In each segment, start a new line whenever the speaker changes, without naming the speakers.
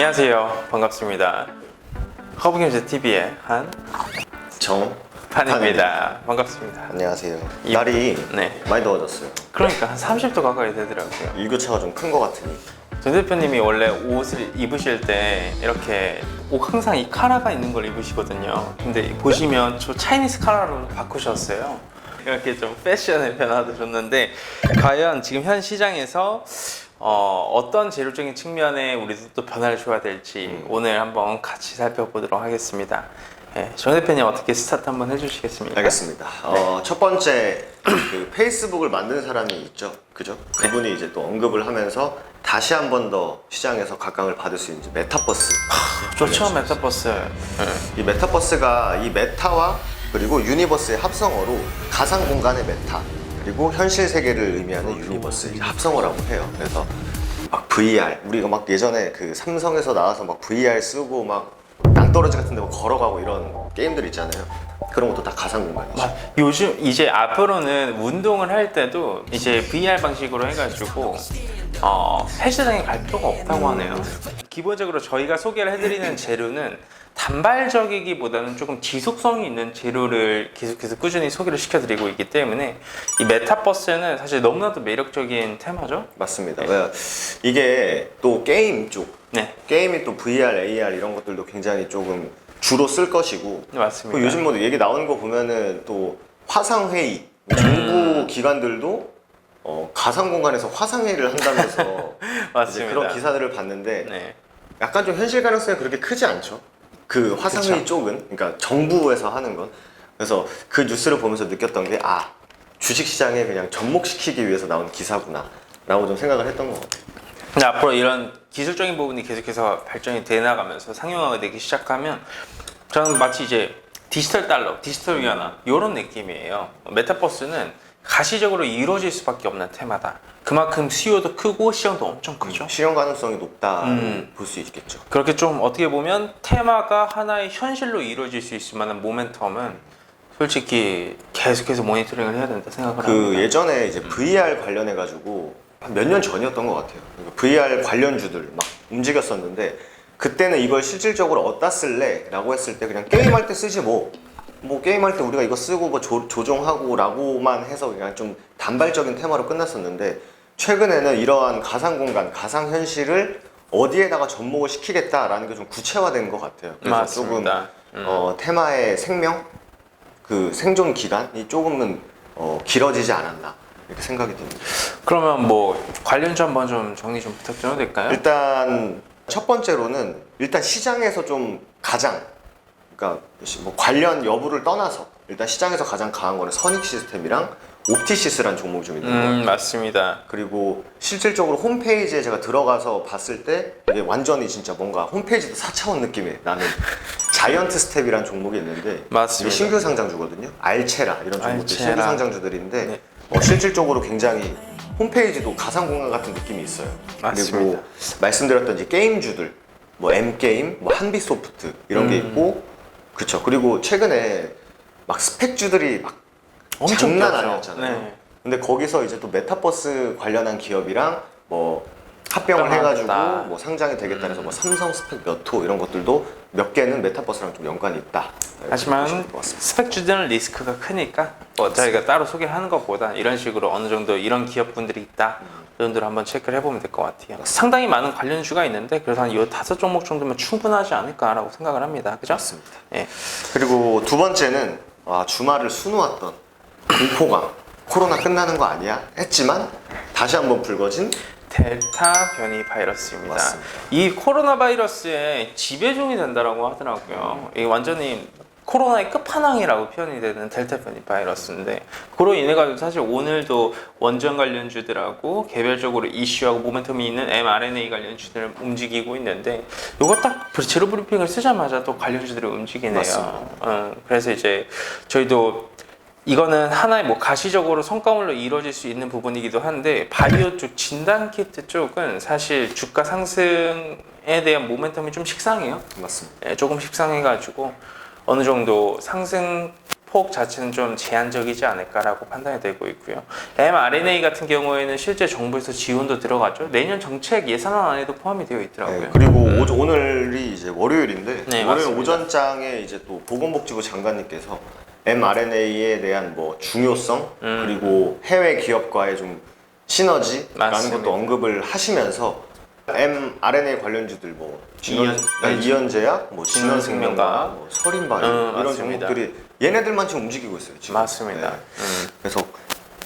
안녕하세요. 반갑습니다. 허브경제 TV의 한정판입니다. 반갑습니다.
안녕하세요. 날이
네.
많이 더워졌어요.
그러니까 한 30도 가까이 되더라고요.
일교차가 좀 큰 것 같으니.
정 대표님이 원래 옷을 입으실 때 이렇게 항상 이 카라가 있는 걸 입으시거든요. 근데 보시면 저 차이니스 카라로 바꾸셨어요. 이렇게 좀 패션의 변화도 줬는데 과연 지금 현 시장에서 어떤 재료적인 측면에 우리도 또 변화를 줘야 될지 오늘 한번 같이 살펴보도록 하겠습니다. 네, 정 대표님 어떻게 스타트 한번 해주시겠습니까?
알겠습니다. 첫 번째 그 페이스북을 만든 사람이 있죠, 그죠? 그분이 이제 또 언급을 하면서 다시 한 번 더 시장에서 각광을 받을 수 있는 메타버스.
좋죠, 메타버스.
이 메타버스가 이 메타와 그리고 유니버스의 합성어로 가상 공간의 메타 그리고 현실 세계를 의미하는 유니버스 합성어라고 해요. 그래서 막 VR 우리가 막 예전에 그 삼성에서 나와서 막 VR 쓰고 막 낭떠러지 같은 데 막 걸어가고 이런 게임들 있잖아요. 그런 것도 다 가상 공간이죠.
요즘 이제 앞으로는 운동을 할 때도 이제 VR 방식으로 해가지고 헬스장에 갈 필요가 없다고 하네요. 기본적으로 저희가 소개를 해드리는 재료는 단발적이기보다는 조금 지속성이 있는 재료를 계속해서 꾸준히 소개를 시켜드리고 있기 때문에 이 메타버스는 사실 너무나도 매력적인 테마죠.
맞습니다. 네. 이게 또 게임 쪽,
네,
게임이 또 VR, AR 이런 것들도 굉장히 조금 주로 쓸 것이고,
맞습니다.
또 요즘 뭐 얘기 나오는 거 보면은 또 화상 회의, 정부 기관들도 가상 공간에서 화상 회의를 한다면서
맞습니다.
이제 그런 기사들을 봤는데
네.
약간 좀 현실 가능성이 그렇게 크지 않죠. 그 화상 회의 쪽은, 그러니까 정부에서 하는 건. 그래서 그 뉴스를 보면서 느꼈던 게 주식 시장에 그냥 접목시키기 위해서 나온 기사구나라고 좀 생각을 했던 것 같아요.
근데 앞으로 이런 기술적인 부분이 계속해서 발전이 돼 나가면서 상용화가 되기 시작하면 저는 마치 이제 디지털 달러, 디지털 위안화 이런 느낌이에요. 메타버스는 가시적으로 이루어질 수밖에 없는 테마다. 그만큼 수요도 크고 시장도 엄청 크죠.
실현 가능성이 높다 볼 수 있겠죠.
그렇게 좀 어떻게 보면 테마가 하나의 현실로 이루어질 수 있을 만한 모멘텀은 솔직히 계속해서 모니터링을 해야 된다 생각을 합니다.
예전에 이제 VR 관련해 가지고 몇 년 전이었던 것 같아요. 그러니까 VR 관련주들 막 움직였었는데 그때는 이걸 실질적으로 어디다 쓸래? 라고 했을 때 그냥 게임할 때 쓰지 뭐 게임할 때 우리가 이거 쓰고 뭐 조종하고 라고만 해서 그냥 좀 단발적인 테마로 끝났었는데 최근에는 이러한 가상공간, 가상현실을 어디에다가 접목을 시키겠다라는 게 좀 구체화된 것 같아요. 그래서
맞습니다.
조금 테마의 생명, 그 생존 기간이 조금은 길어지지 않았나 이렇게 생각이 듭니다.
그러면 뭐 관련주 한번 좀 정리 좀 부탁드려도 될까요?
일단 첫 번째로는 일단 시장에서 좀 가장 그러니까 뭐 관련 여부를 떠나서 일단 시장에서 가장 강한 거는 선익 시스템이랑 옵티시스라는 종목이 좀 있는 것 같아요.
맞습니다.
그리고 실질적으로 홈페이지에 제가 들어가서 봤을 때 이게 완전히 진짜 뭔가 홈페이지도 4차원 느낌이 나는 자이언트 스텝이라는 종목이 있는데
맞습니다.
이게 신규 상장주거든요. 알체라 이런 종목들
알체라.
신규 상장주들인데
네.
실질적으로 굉장히 홈페이지도 가상공간 같은 느낌이 있어요.
맞습니다.
그리고 말씀드렸던 이제 게임주들 뭐 M게임, 뭐 한비소프트 이런 게 있고 그쵸. 그리고 최근에 막 스펙주들이 막
엄청
장난
뛰었죠.
아니었잖아요.
네.
근데 거기서 이제 또 메타버스 관련한 기업이랑 뭐 합병을
합병하겠다.
해가지고 뭐 상장이 되겠다 해서 뭐 삼성 스펙 몇 호 이런 것들도 몇 개는 메타버스랑 좀 연관이 있다.
하지만
보시면 것 같습니다.
스펙주들은 리스크가 크니까 저희가 따로 소개를 하는 것보다 이런 식으로 어느 정도 이런 기업분들이 있다 이 정도로 한번 체크를 해보면 될 것 같아요. 상당히 많은 관련주가 있는데 그래서 한 이 5종목 정도면 충분하지 않을까라고 생각을 합니다. 그죠?
맞습니다.
예.
그리고 두 번째는 주말을 수놓았던 공포감 코로나 끝나는 거 아니야? 했지만 다시 한번 불거진
델타 변이 바이러스입니다.
맞습니다.
이 코로나 바이러스의 지배종이 된다라고 하더라고요. 이게 완전히 코로나의 끝판왕이라고 표현이 되는 델타 변이 바이러스인데 그로 인해 가지고 사실 오늘도 원전 관련주들하고 개별적으로 이슈하고 모멘텀이 있는 mRNA 관련주들을 움직이고 있는데 이거 딱 제로 브리핑을 쓰자마자 또 관련주들이 움직이네요. 그래서 이제 저희도 이거는 하나의 뭐 가시적으로 성과물로 이루어질 수 있는 부분이기도 한데 바이오 쪽 진단키트 쪽은 사실 주가 상승에 대한 모멘텀이 좀 식상해요.
맞습니다.
예, 조금 식상해가지고 어느 정도 상승 수주폭 자체는 좀 제한적이지 않을까라고 판단이 되고 있고요. mRNA 같은 경우에는 실제 정부에서 지원도 들어갔죠. 내년 정책 예산안 안에도 포함이 되어 있더라고요.
네, 그리고 오늘이 이제 월요일인데
네,
월요일
맞습니다.
오전장에 이제 또 보건복지부 장관님께서 mRNA에 대한 뭐 중요성 그리고 해외 기업과의 좀 시너지라는
맞습니다.
것도 언급을 하시면서 mRNA 관련주들 뭐 이연제약, 뭐 진원생명과, 뭐 설인바이오 이런
맞습니다.
종목들이 얘네들만 지금 움직이고 있어요. 지금.
맞습니다.
네. 그래서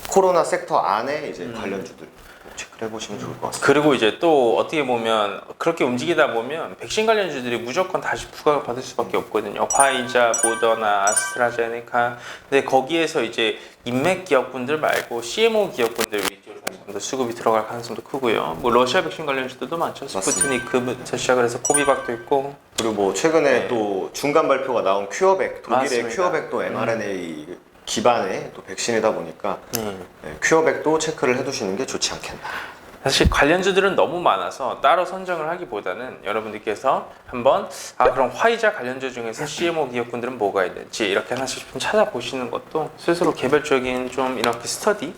코로나 섹터 안에 이제 관련주들 체크를 해보시면 좋을 것 같습니다.
그리고 이제 또 어떻게 보면 그렇게 움직이다 보면 백신 관련주들이 무조건 다시 부각을 받을 수밖에 없거든요. 화이자, 모더나, 아스트라제네카. 근데 거기에서 이제 인맥 기업분들 말고 CMO 기업분들 위주로 다시 좀 더 수급이 들어갈 가능성도 크고요. 뭐 러시아 백신 관련주들도 많죠. 스푸트니크부터 시작을 해서 코비박도 있고.
그리고 뭐 최근에 또 중간 발표가 나온 큐어백, 독일의
맞습니다.
큐어백도 mRNA 기반의 또 백신이다 보니까 네, 큐어백도 체크를 해두시는 게 좋지 않겠나.
사실 관련주들은 너무 많아서 따로 선정을 하기보다는 여러분들께서 한번 그럼 화이자 관련주 중에서 CMO 기업분들은 뭐가 있는지 이렇게 하나씩 좀 찾아보시는 것도 스스로 개별적인 좀 이렇게 스터디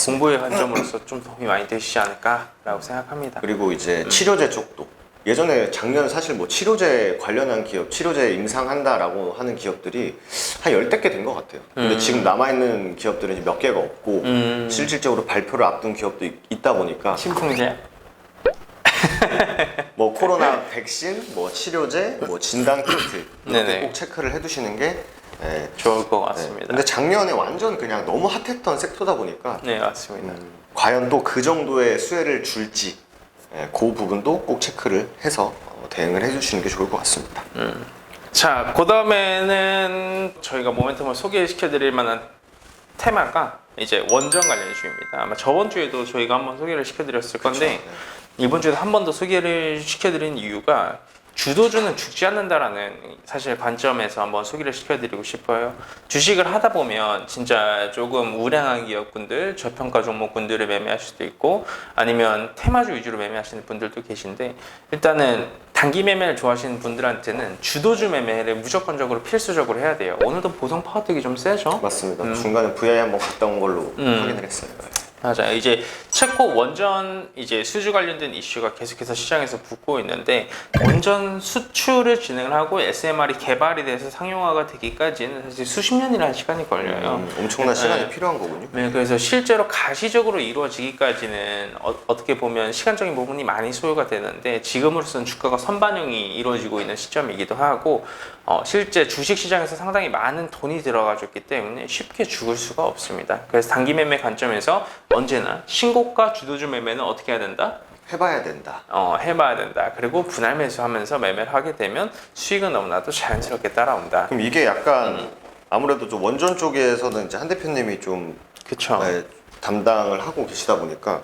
공부의 관점으로서 좀 도움이 많이 되시지 않을까라고 생각합니다.
그리고 이제 치료제 쪽도 예전에 작년 사실 뭐 치료제 관련한 기업, 치료제 임상한다라고 하는 기업들이 한 10대 개 된 것 같아요. 근데 지금 남아있는 기업들은 이제 몇 개가 없고 실질적으로 발표를 앞둔 기업도 있다 보니까
신풍제?
뭐 코로나 백신, 뭐 치료제, 뭐 진단 키트 이렇게
네네.
꼭 체크를 해두시는 게
좋을 것 같습니다.
근데 작년에 완전 그냥 너무 핫했던 섹터다 보니까
네, 맞습니다.
과연 또 그 정도의 수혜를 줄지 그 부분도 꼭 체크를 해서 대응을 해주시는 게 좋을 것 같습니다.
자, 그 다음에는 저희가 모멘텀을 소개시켜드릴 만한 테마가 이제 원전 관련주입니다. 아마 저번 주에도 저희가 한번 소개를 시켜드렸을 건데 이번 주에도 한 번 더 소개를 시켜드린 이유가 주도주는 죽지 않는다라는 사실 관점에서 한번 소개를 시켜드리고 싶어요. 주식을 하다 보면 진짜 조금 우량한 기업분들, 저평가 종목분들을 매매할 수도 있고 아니면 테마주 위주로 매매하시는 분들도 계신데 일단은 단기 매매를 좋아하시는 분들한테는 주도주 매매를 무조건적으로 필수적으로 해야 돼요. 오늘도 보성 파워텍이 좀 세죠?
맞습니다. 중간에 VI 한번 갔다 온 걸로 확인을 했어요.
맞아요. 이제 체코 원전 이제 수주 관련된 이슈가 계속해서 시장에서 붙고 있는데 원전 수출을 진행을 하고 SMR이 개발이 돼서 상용화가 되기까지는 사실 수십 년이라는 시간이 걸려요.
엄청난 시간이
네.
필요한 거군요.
네, 그래서 실제로 가시적으로 이루어지기까지는 어떻게 보면 시간적인 부분이 많이 소요가 되는데 지금으로서는 주가가 선반영이 이루어지고 있는 시점이기도 하고 실제 주식 시장에서 상당히 많은 돈이 들어가 줬기 때문에 쉽게 죽을 수가 없습니다. 그래서 단기 매매 관점에서 언제나 신고가 주도주 매매는 어떻게 해야 된다?
해봐야 된다.
해봐야 된다. 그리고 분할 매수하면서 매매를 하게 되면 수익은 너무나도 자연스럽게 따라온다.
그럼 이게 약간 아무래도 좀 원전 쪽에서는 이제 한 대표님이 좀
그쵸.
담당을 하고 계시다 보니까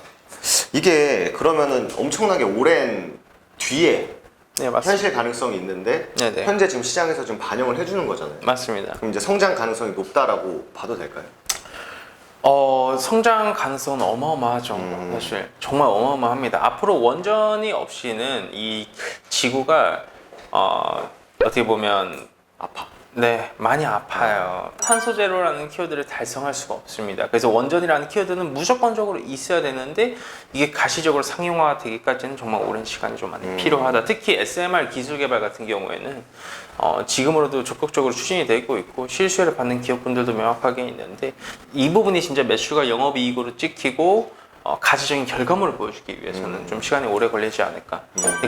이게 그러면은 엄청나게 오랜 뒤에
네, 맞습니다.
현실 가능성이 있는데
네네.
현재 지금 시장에서 좀 반영을 해주는 거잖아요.
맞습니다.
그럼 이제 성장 가능성이 높다라고 봐도 될까요?
성장 가능성은 어마어마하죠. 사실 정말 어마어마합니다. 앞으로 원전이 없이는 이 지구가 어떻게 보면 네, 많이 아파요. 탄소 제로라는 키워드를 달성할 수가 없습니다. 그래서 원전이라는 키워드는 무조건적으로 있어야 되는데 이게 가시적으로 상용화 되기까지는 정말 오랜 시간이 좀 많이 필요하다. 특히 SMR 기술 개발 같은 경우에는 지금으로도 적극적으로 추진이 되고 있고 실수혜를 받는 기업분들도 명확하게 있는데 이 부분이 진짜 매출과 영업이익으로 찍히고 가시적인 결과물을 보여주기 위해서는 좀 시간이 오래 걸리지 않을까.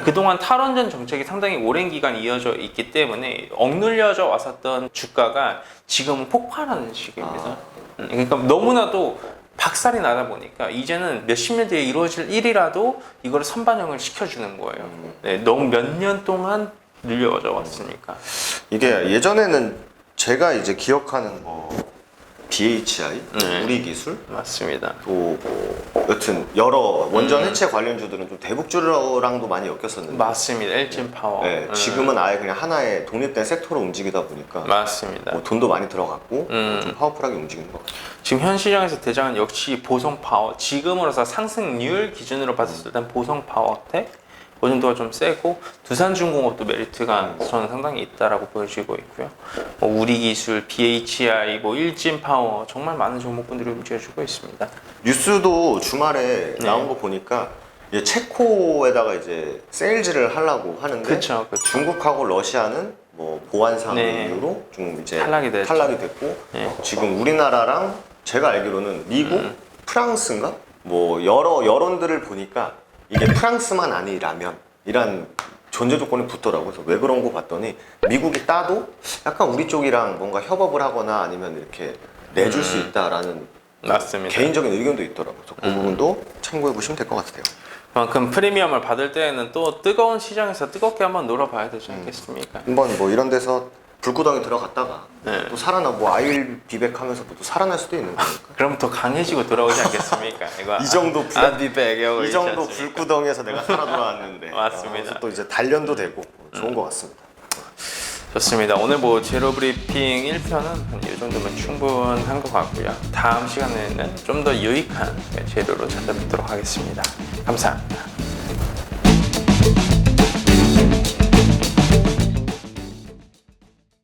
그동안 탈원전 정책이 상당히 오랜 기간 이어져 있기 때문에 억눌려져 왔었던 주가가 지금은 폭발하는 시기입니다. 그러니까 너무나도 박살이 나다 보니까 이제는 몇십 년 뒤에 이루어질 일이라도 이걸 선반영을 시켜주는 거예요. 네, 너무 몇 년 동안 늘려져 왔으니까.
이게 예전에는 제가 이제 기억하는 뭐 BHI, 우리기술,
맞습니다.
또 여튼 여러 원전 해체 관련주들은 좀 대북주랑도 많이 엮였었는데
맞습니다. 엘진 파워.
네, 지금은 아예 그냥 하나의 독립된 섹터로 움직이다 보니까
맞습니다.
뭐 돈도 많이 들어갔고 좀 파워풀하게 움직이는 것 같아요.
지금 현 시장에서 대장은 역시 보성 파워. 지금으로서 상승률 기준으로 봤을 땐 보성 파워텍, 보증도가 좀 세고 두산중공업도 메리트가 저는 상당히 있다라고 보여지고 있고요. 뭐 우리기술, BHI, 뭐 일진파워 정말 많은 종목군들이 움직여주고 있습니다.
뉴스도 주말에
네.
나온 거 보니까 이제 체코에다가 이제 세일즈를 하려고 하는데
그쵸.
중국하고 러시아는 뭐 보안상
네.
이유로 좀 이제
탈락이
됐고
네.
지금 우리나라랑 제가 알기로는 미국, 프랑스인가 뭐 여러 여론들을 보니까 이게 프랑스만 아니라면 이란 전제 조건이 붙더라고요. 그래서 왜 그런 거 봤더니 미국이 따도 약간 우리 쪽이랑 뭔가 협업을 하거나 아니면 이렇게 내줄 수 있다라는
맞습니다.
개인적인 의견도 있더라고요. 그래서 그 부분도 참고해 보시면 될 것 같아요.
그만큼 프리미엄을 받을 때에는 또 뜨거운 시장에서 뜨겁게 한번 놀아봐야 되지 않겠습니까?
한번 뭐 이런 데서 불구덩이 들어갔다가
네.
또 살아나 뭐 아일 비백하면서 또 살아날 수도 있는 거니까.
그럼 더 강해지고 돌아오지 않겠습니까? 이거
이 정도
비백이라고
이 정도 불구덩이에서 내가 살아 돌아왔는데
맞습니다.
그래서 또 이제 단련도 되고 좋은 것 같습니다.
좋습니다. 오늘 뭐 제로 브리핑 1편은 한 이 정도면 충분한 것 같고요. 다음 시간에는 좀 더 유익한 재료로 찾아뵙도록 하겠습니다. 감사합니다.